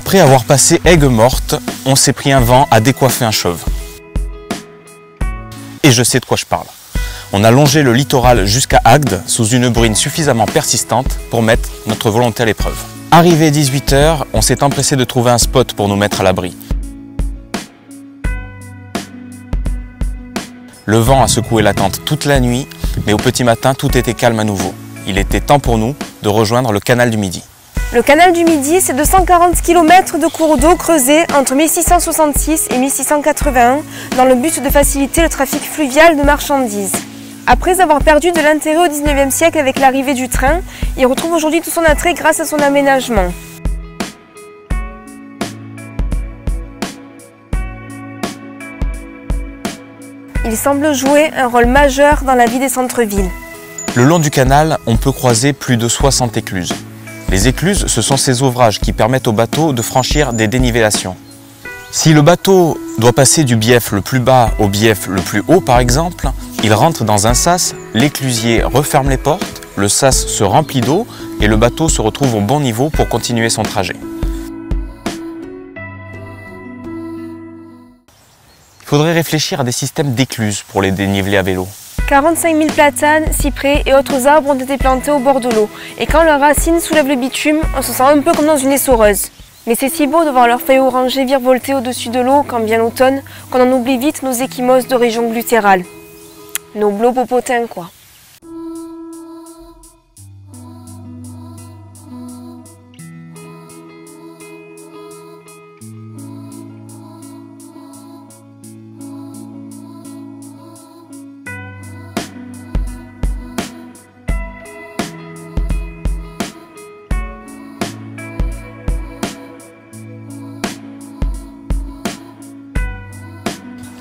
Après avoir passé Aigues-Mortes, on s'est pris un vent à décoiffer un chauve. Et je sais de quoi je parle. On a longé le littoral jusqu'à Agde sous une bruine suffisamment persistante pour mettre notre volonté à l'épreuve. Arrivé 18 h, on s'est empressé de trouver un spot pour nous mettre à l'abri. Le vent a secoué la tente toute la nuit, mais au petit matin, tout était calme à nouveau. Il était temps pour nous de rejoindre le canal du Midi. Le canal du Midi, c'est 240 km de cours d'eau creusés entre 1666 et 1681 dans le but de faciliter le trafic fluvial de marchandises. Après avoir perdu de l'intérêt au 19e siècle avec l'arrivée du train, il retrouve aujourd'hui tout son attrait grâce à son aménagement. Il semble jouer un rôle majeur dans la vie des centres-villes. Le long du canal, on peut croiser plus de 60 écluses. Les écluses, ce sont ces ouvrages qui permettent aux bateaux de franchir des dénivellations. Si le bateau doit passer du bief le plus bas au bief le plus haut, par exemple, il rentre dans un sas, l'éclusier referme les portes, le sas se remplit d'eau et le bateau se retrouve au bon niveau pour continuer son trajet. Il faudrait réfléchir à des systèmes d'écluses pour les dénivelés à vélo. 45 000 platanes, cyprès et autres arbres ont été plantés au bord de l'eau. Et quand leurs racines soulèvent le bitume, on se sent un peu comme dans une essoreuse. Mais c'est si beau de voir leurs feuilles orangées virevolter au-dessus de l'eau quand vient l'automne, qu'on en oublie vite nos ecchymoses de région glutérale. Nos blobopotins, quoi.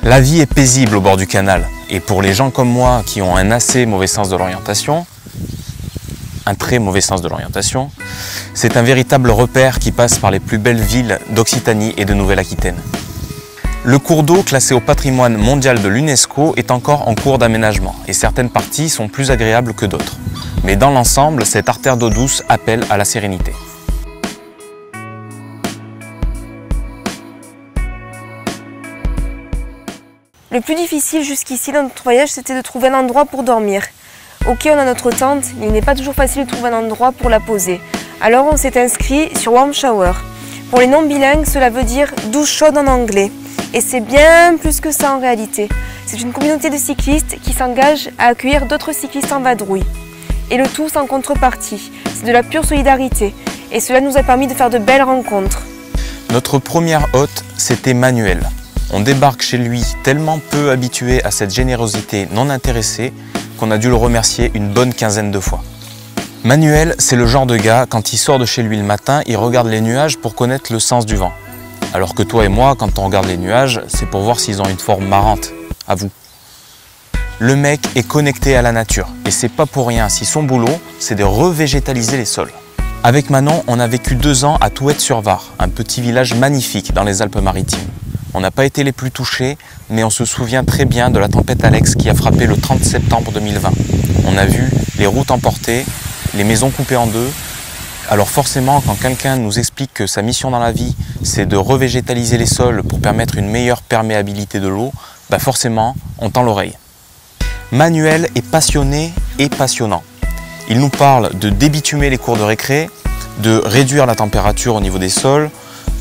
La vie est paisible au bord du canal et pour les gens comme moi qui ont un assez mauvais sens de l'orientation, un très mauvais sens de l'orientation, c'est un véritable repère qui passe par les plus belles villes d'Occitanie et de Nouvelle-Aquitaine. Le cours d'eau classé au patrimoine mondial de l'UNESCO est encore en cours d'aménagement et certaines parties sont plus agréables que d'autres. Mais dans l'ensemble, cette artère d'eau douce appelle à la sérénité. Le plus difficile jusqu'ici dans notre voyage, c'était de trouver un endroit pour dormir. Ok, on a notre tente, mais il n'est pas toujours facile de trouver un endroit pour la poser. Alors on s'est inscrit sur Warm Shower. Pour les non-bilingues, cela veut dire douche chaude en anglais. Et c'est bien plus que ça en réalité. C'est une communauté de cyclistes qui s'engage à accueillir d'autres cyclistes en vadrouille. Et le tout sans contrepartie. C'est de la pure solidarité. Et cela nous a permis de faire de belles rencontres. Notre première hôte, c'était Manuel. On débarque chez lui tellement peu habitué à cette générosité non intéressée qu'on a dû le remercier une bonne quinzaine de fois. Manuel, c'est le genre de gars, quand il sort de chez lui le matin, il regarde les nuages pour connaître le sens du vent. Alors que toi et moi, quand on regarde les nuages, c'est pour voir s'ils ont une forme marrante. À vous. Le mec est connecté à la nature et c'est pas pour rien si son boulot, c'est de revégétaliser les sols. Avec Manon, on a vécu 2 ans à Touette-sur-Var, un petit village magnifique dans les Alpes-Maritimes. On n'a pas été les plus touchés, mais on se souvient très bien de la tempête Alex qui a frappé le 30 septembre 2020. On a vu les routes emportées, les maisons coupées en deux. Alors forcément, quand quelqu'un nous explique que sa mission dans la vie, c'est de revégétaliser les sols pour permettre une meilleure perméabilité de l'eau, bah forcément, on tend l'oreille. Manuel est passionné et passionnant. Il nous parle de débitumer les cours de récré, de réduire la température au niveau des sols,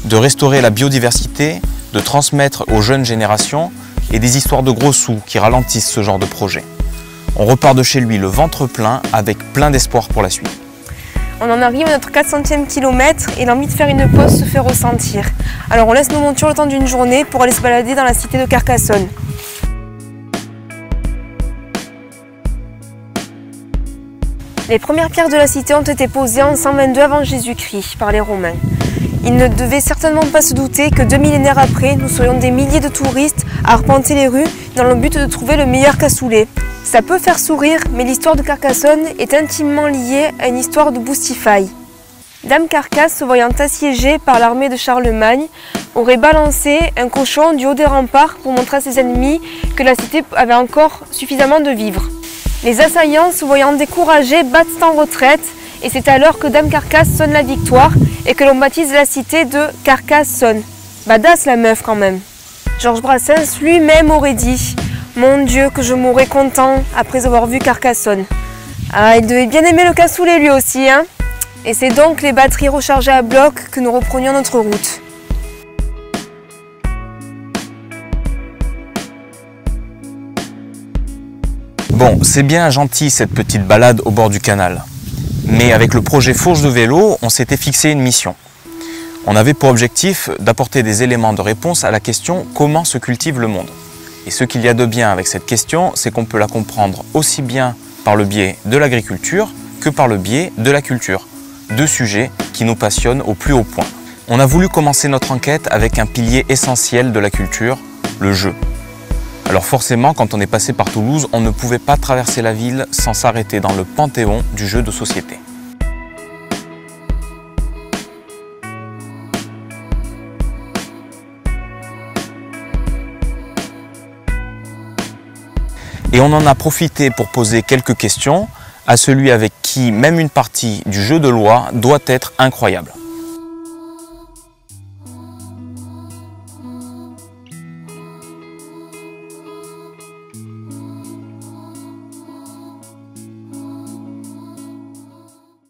de restaurer la biodiversité, de transmettre aux jeunes générations et des histoires de gros sous qui ralentissent ce genre de projet. On repart de chez lui le ventre plein avec plein d'espoir pour la suite. On en arrive à notre 400e kilomètre et l'envie de faire une pause se fait ressentir. Alors on laisse nos montures le temps d'une journée pour aller se balader dans la cité de Carcassonne. Les premières pierres de la cité ont été posées en 122 avant Jésus-Christ par les Romains. Ils ne devaient certainement pas se douter que 2 millénaires après, nous serions des milliers de touristes à arpenter les rues dans le but de trouver le meilleur cassoulet. Ça peut faire sourire, mais l'histoire de Carcassonne est intimement liée à une histoire de Boustify. Dame Carcasse, se voyant assiégée par l'armée de Charlemagne, aurait balancé un cochon du haut des remparts pour montrer à ses ennemis que la cité avait encore suffisamment de vivres. Les assaillants, se voyant découragés, battent en retraite Et c'est alors que Dame Carcasse sonne la victoire et que l'on baptise la cité de Carcassonne. Badass la meuf quand même. Georges Brassens lui-même aurait dit « Mon Dieu, que je mourrais content après avoir vu Carcassonne ». Ah, il devait bien aimer le cassoulet lui aussi, hein. Et c'est donc les batteries rechargées à bloc que nous reprenions notre route. Bon, c'est bien gentil cette petite balade au bord du canal. Mais avec le projet Fourche de vélo, on s'était fixé une mission. On avait pour objectif d'apporter des éléments de réponse à la question « Comment se cultive le monde ?» Et ce qu'il y a de bien avec cette question, c'est qu'on peut la comprendre aussi bien par le biais de l'agriculture que par le biais de la culture. Deux sujets qui nous passionnent au plus haut point. On a voulu commencer notre enquête avec un pilier essentiel de la culture, le jeu. Alors forcément, quand on est passé par Toulouse, on ne pouvait pas traverser la ville sans s'arrêter dans le panthéon du jeu de société. Et on en a profité pour poser quelques questions à celui avec qui même une partie du jeu de loi doit être incroyable.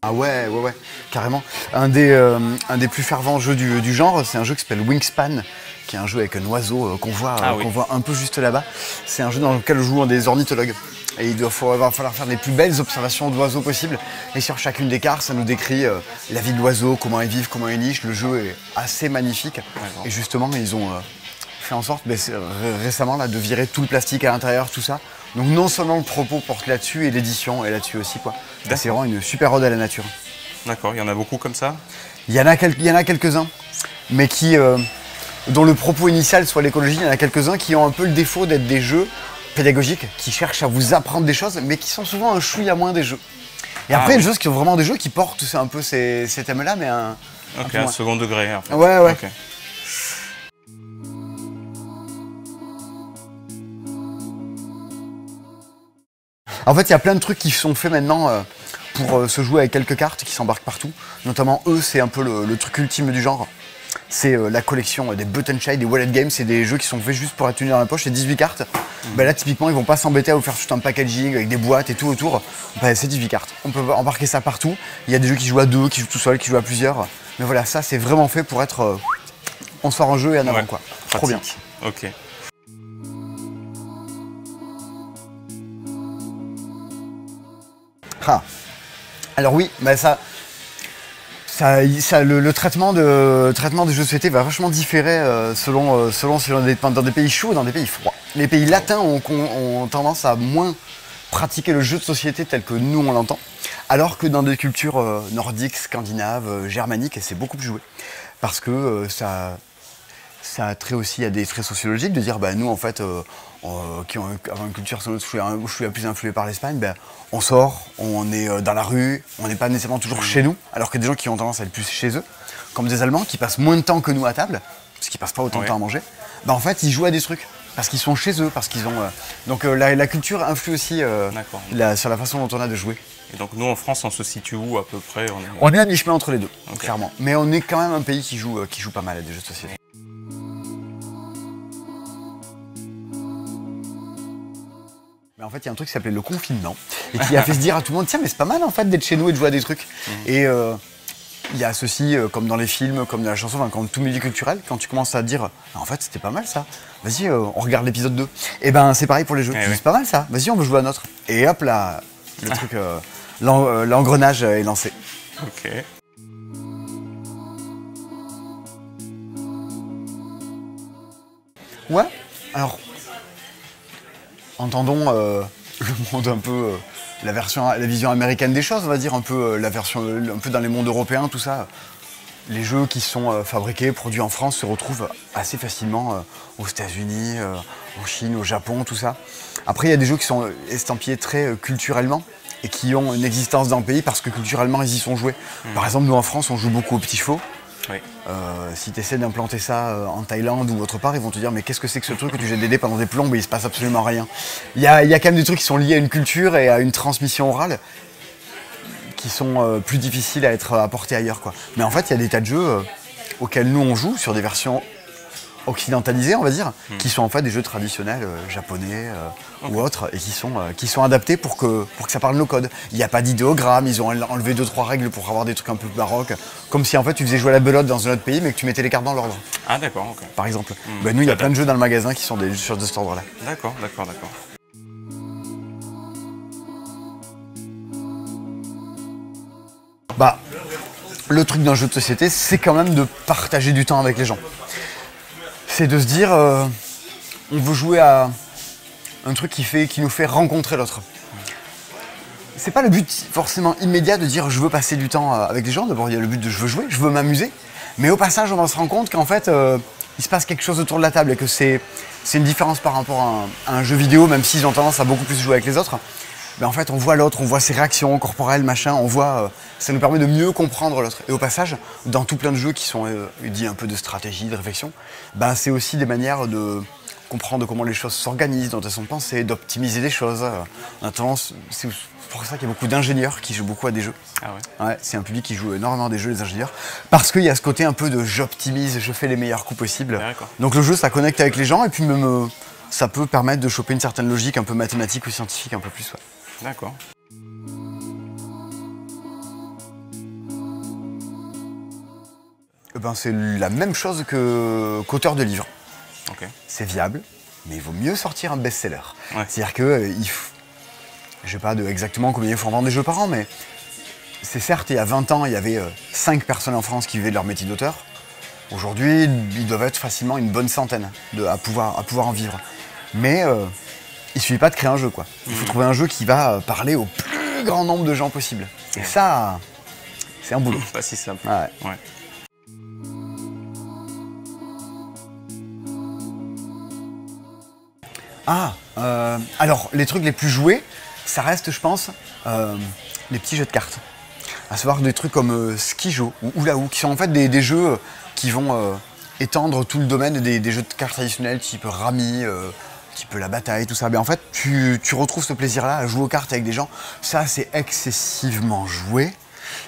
Ah ouais, carrément. Un des plus fervents jeux du genre, c'est un jeu qui s'appelle Wingspan, qui est un jeu avec un oiseau qu'on voit un peu juste là-bas. C'est un jeu dans lequel jouent des ornithologues. Et il va falloir faire les plus belles observations d'oiseaux possibles. Et sur chacune des cartes, ça nous décrit la vie de l'oiseau, comment ils vivent, comment ils nichent. Le jeu est assez magnifique. Et justement, ils ont fait en sorte récemment là, de virer tout le plastique à l'intérieur, tout ça. Donc non seulement le propos porte là-dessus et l'édition est là-dessus aussi, quoi. C'est vraiment une super ode à la nature. D'accord, il y en a beaucoup comme ça? Il y en a quelques-uns, mais dont le propos initial soit l'écologie. Il y en a quelques-uns qui ont un peu le défaut d'être des jeux pédagogiques, qui cherchent à vous apprendre des choses, mais qui sont souvent un chouïa moins des jeux. Et après, il y a des choses qui sont vraiment des jeux qui portent un peu ces thèmes-là, mais un second degré. En fait. Ouais. Okay. En fait, il y a plein de trucs qui sont faits maintenant pour se jouer avec quelques cartes qui s'embarquent partout. Notamment, eux, c'est un peu le truc ultime du genre. C'est la collection des Button Shy, des Wallet Games. C'est des jeux qui sont faits juste pour être tenus dans la poche. C'est 18 cartes. Là, typiquement, ils vont pas s'embêter à vous faire tout un packaging avec des boîtes et tout autour. C'est 18 cartes. On peut embarquer ça partout. Il y a des jeux qui jouent à deux, qui jouent tout seul, qui jouent à plusieurs. Mais voilà, ça, c'est vraiment fait pour être... on sort en jeu et en avant, quoi. Trop bien. Ok. Ah. Alors oui, le traitement des jeux de société va vachement différer selon si on est dans des pays chauds ou dans des pays froids. Les pays latins ont tendance à moins pratiquer le jeu de société tel que nous on l'entend, alors que dans des cultures nordiques, scandinaves, germaniques, c'est beaucoup plus joué. Parce que ça a trait aussi à des traits sociologiques, de dire nous en fait qui ont une culture sans doute je suis plus influé par l'Espagne, on sort, on est dans la rue, on n'est pas nécessairement toujours chez nous, alors que des gens qui ont tendance à être plus chez eux, comme des Allemands qui passent moins de temps que nous à table, parce qu'ils passent pas autant de temps à manger, en fait ils jouent à des trucs, parce qu'ils sont chez eux, parce qu'ils ont... Donc la culture influe aussi sur la façon dont on a de jouer. Et donc nous en France on se situe où à peu près? On est à mi-chemin entre les deux, clairement. Mais on est quand même un pays qui joue pas mal à des jeux de société. Mais en fait, il y a un truc qui s'appelait le confinement et qui a fait se dire à tout le monde, tiens, mais c'est pas mal en fait d'être chez nous et de jouer à des trucs. Et il y a ceci, comme dans les films, comme dans la chanson, comme tout milieu culturel, quand tu commences à dire, en fait, c'était pas mal ça, vas-y, on regarde l'épisode 2. Et c'est pareil pour les jeux, c'est pas mal ça, vas-y, on veut jouer à un autre. Et hop là, le truc, l'engrenage est lancé. Ok. Ouais, alors... Entendons le monde un peu, la vision américaine des choses, on va dire, un peu un peu dans les mondes européens, tout ça. Les jeux qui sont fabriqués, produits en France se retrouvent assez facilement aux États-Unis, en Chine, au Japon, tout ça. Après, il y a des jeux qui sont estampillés très culturellement et qui ont une existence dans le pays parce que culturellement, ils y sont joués. Par exemple, nous en France, on joue beaucoup aux petits chevaux. Oui. Si tu essaies d'implanter ça en Thaïlande ou autre part, ils vont te dire mais qu'est-ce que c'est que ce truc que tu jettes des dés pendant des plombes et il se passe absolument rien. Il y a quand même des trucs qui sont liés à une culture et à une transmission orale qui sont plus difficiles à être apportés ailleurs, quoi. Mais en fait, il y a des tas de jeux auxquels nous on joue sur des versions occidentalisés, on va dire, qui sont en fait des jeux traditionnels japonais ou autres, et qui sont adaptés pour que ça parle nos codes. Il n'y a pas d'idéogramme, ils ont enlevé 2-3 règles pour avoir des trucs un peu baroques, comme si en fait tu faisais jouer à la belote dans un autre pays mais que tu mettais les cartes dans l'ordre. Ah d'accord, ok. Par exemple. Ben, nous, il y a plein de jeux dans le magasin qui sont des jeux sur de cet ordre-là. D'accord, d'accord, d'accord. Bah, le truc d'un jeu de société, c'est quand même de partager du temps avec les gens. C'est de se dire, on veut jouer à un truc qui nous fait rencontrer l'autre. C'est pas le but forcément immédiat de dire je veux passer du temps avec les gens. D'abord, il y a le but de je veux jouer, je veux m'amuser. Mais au passage, on va se rendre compte qu'en fait, il se passe quelque chose autour de la table et que c'est une différence par rapport à un jeu vidéo, même s'ils ont tendance à beaucoup plus jouer avec les autres. Ben en fait, on voit l'autre, on voit ses réactions corporelles, machin, on voit, ça nous permet de mieux comprendre l'autre. Et au passage, dans tout plein de jeux qui sont dits un peu de stratégie, de réflexion, ben c'est aussi des manières de comprendre comment les choses s'organisent, dont elles sont pensées, d'optimiser les choses. On a tendance, c'est pour ça qu'il y a beaucoup d'ingénieurs qui jouent beaucoup à des jeux. Ah ouais. Ouais, c'est un public qui joue énormément à des jeux, les ingénieurs, parce qu'il y a ce côté un peu de j'optimise, je fais les meilleurs coups possibles. Donc le jeu, ça connecte avec les gens, et puis même, ça peut permettre de choper une certaine logique un peu mathématique ou scientifique un peu plus. Ouais. D'accord. Ben, c'est la même chose qu'auteur de livres. Okay. C'est viable, mais il vaut mieux sortir un best-seller. Ouais. C'est-à-dire que, je sais pas exactement combien il faut en vendre des jeux par an, mais c'est certes, il y a 20 ans, il y avait 5 personnes en France qui vivaient de leur métier d'auteur. Aujourd'hui, ils doivent être facilement une bonne centaine à pouvoir en vivre. Mais il suffit pas de créer un jeu, quoi. Il faut trouver un jeu qui va parler au plus grand nombre de gens possible. Et ça, c'est un boulot. Pas si simple. Ouais. Ouais. Alors, les trucs les plus joués, ça reste, je pense, les petits jeux de cartes. À savoir des trucs comme Skijo ou Oulaou, qui sont en fait des jeux qui vont étendre tout le domaine des jeux de cartes traditionnels, type Rami, type la bataille, tout ça. Mais en fait, tu retrouves ce plaisir-là à jouer aux cartes avec des gens. Ça, c'est excessivement joué.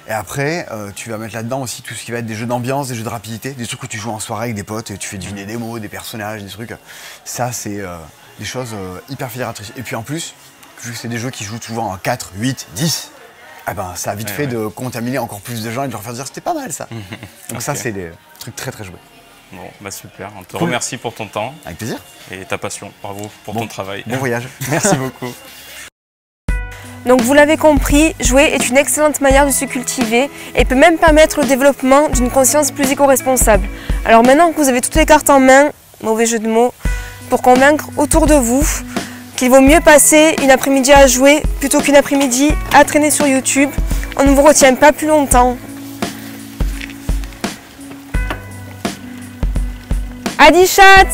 Et après, tu vas mettre là-dedans aussi tout ce qui va être des jeux d'ambiance, des jeux de rapidité, des trucs où tu joues en soirée avec des potes et tu fais deviner des mots, des personnages, des trucs. Ça, c'est des choses hyper fédératrices. Et puis en plus, vu que c'est des jeux qui jouent souvent en 4, 8, 10, eh ben, ça a vite fait de contaminer encore plus de gens et de leur faire dire c'était pas mal ça. Donc okay. Ça, c'est des trucs très très joués. Bon, bah super. On te remercie pour ton temps. Avec plaisir. Et ta passion. Bravo pour ton travail. Bon voyage. Merci beaucoup. Donc vous l'avez compris, jouer est une excellente manière de se cultiver et peut même permettre le développement d'une conscience plus éco-responsable. Alors maintenant que vous avez toutes les cartes en main, mauvais jeu de mots, pour convaincre autour de vous qu'il vaut mieux passer une après-midi à jouer plutôt qu'une après-midi à traîner sur YouTube, on ne vous retient pas plus longtemps. Adi chat!